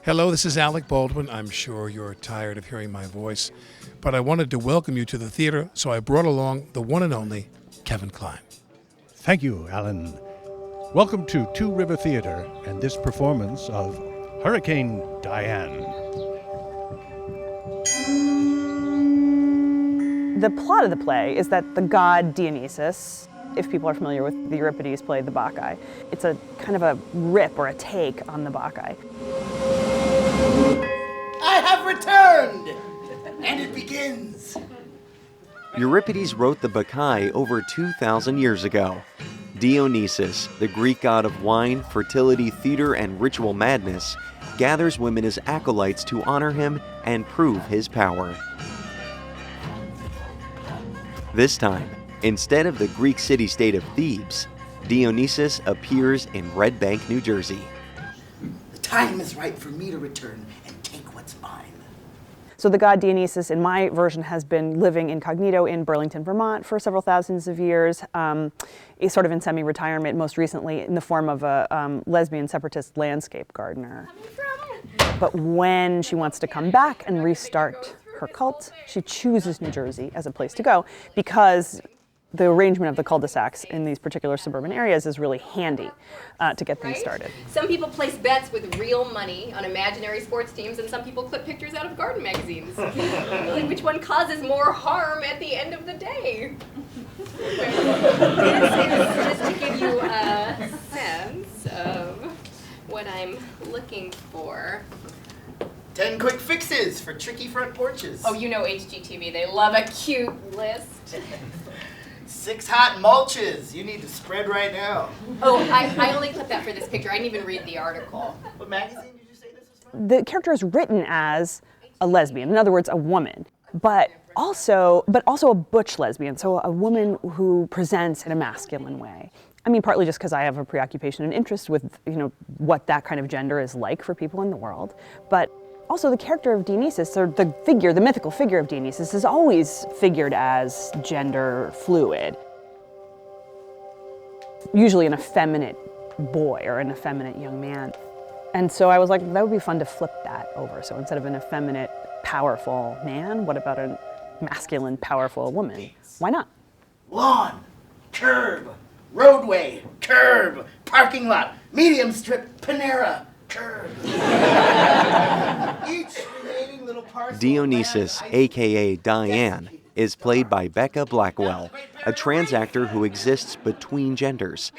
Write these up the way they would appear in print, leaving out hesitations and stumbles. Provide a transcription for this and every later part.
Hello, this is Alec Baldwin. I'm sure you're tired of hearing my voice, but I wanted to welcome you to the theater, so I brought along the one and only Kevin Kline. Thank you, Alan. Welcome to Two River Theater and this performance of Hurricane Diane. The plot of the play is that the god Dionysus, if people are familiar with the Euripides play, the Bacchae, it's a kind of a rip or a take on the Bacchae. I have returned, and it begins. Euripides wrote the Bacchae over 2,000 years ago. Dionysus, the Greek god of wine, fertility, theater, and ritual madness, gathers women as acolytes to honor him and prove his power. This time, instead of the Greek city-state of Thebes, Dionysus appears in Red Bank, New Jersey. The time is right for me to return and take what's mine. So the god Dionysus, in my version, has been living incognito in Burlington, Vermont for several thousands of years. Is sort of in semi-retirement, most recently in the form of a lesbian separatist landscape gardener. But when she wants to come back and restart her cult, she chooses New Jersey as a place to go because the arrangement of the cul-de-sacs in these particular suburban areas is really handy to get things started. Some people place bets with real money on imaginary sports teams, and some people clip pictures out of garden magazines. Which one causes more harm at the end of the day? This is just to give you a sense of what I'm looking for. 10 quick fixes for tricky front porches. Oh, you know HGTV, they love a cute list. 6 hot mulches you need to spread right now. Oh, I only clipped that for this picture. I didn't even read the article. What magazine did you say this was from? The character is written as a lesbian, in other words, a woman, but also a butch lesbian, so a woman who presents in a masculine way. I mean, partly just because I have a preoccupation and interest with, what that kind of gender is like for people in the world, but also the character of Dionysus, or the mythical figure of Dionysus, is always figured as gender fluid. Usually an effeminate boy or an effeminate young man. And so I was like, that would be fun to flip that over. So instead of an effeminate, powerful man, what about a masculine, powerful woman? Why not? Lawn, curb, roadway, curb, parking lot, medium strip, Panera, curb. Each remaining little parcel Dionysus, aka Diane, is played by Becca Blackwell, a trans actor who exists between genders.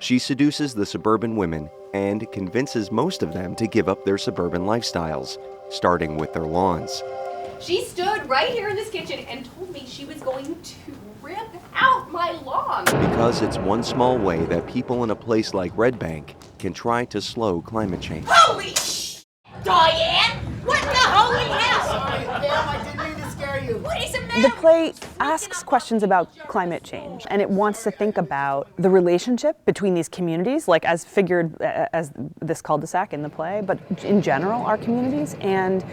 She seduces the suburban women and convinces most of them to give up their suburban lifestyles, starting with their lawns. She stood right here in this kitchen and told me she was going to rip out my lawn. Because it's one small way that people in a place like Red Bank can try to slow climate change. Holy Diane! What the holy hell? Sorry, ma'am, I didn't mean to scare you. What is the matter? The play asks questions about climate change, and it wants to think about the relationship between these communities, like as figured as this cul-de-sac in the play, but in general, our communities, and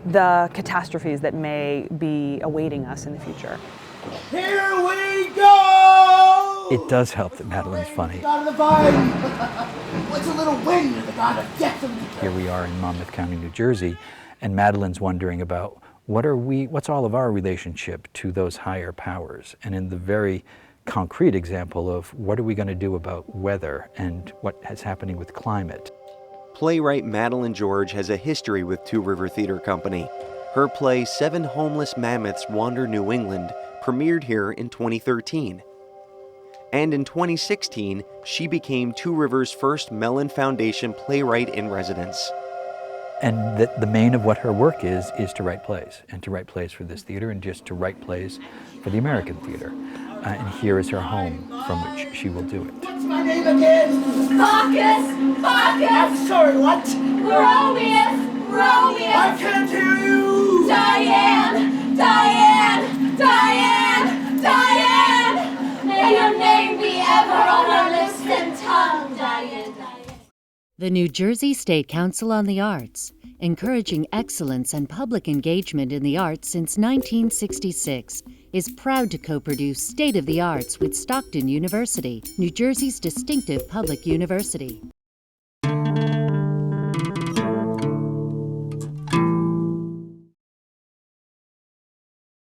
the catastrophes that may be awaiting us in the future. Here we go! It does help that Madeleine's funny. God of the vine. What's a little wind of the god of death and Here we are in Monmouth County, New Jersey, and Madeleine's wondering about what's all of our relationship to those higher powers, and in the very concrete example of what are we going to do about weather and what is happening with climate. Playwright Madeleine George has a history with Two River Theater Company. Her play 7 Homeless Mammoths Wander New England premiered here in 2013. And in 2016, she became Two Rivers' first Mellon Foundation Playwright-in-Residence. And the main of what her work is to write plays, and to write plays for this theater, and just to write plays for the American theater. And here is her home from which she will do it. What's my name again? Bacchus! I'm sorry, what? Romeus! I can't hear you! Diane! Diane! Diane! Diane! May your name be ever on our lips and tongue, Diane. The New Jersey State Council on the Arts, encouraging excellence and public engagement in the arts since 1966, is proud to co-produce State of the Arts with Stockton University, New Jersey's distinctive public university.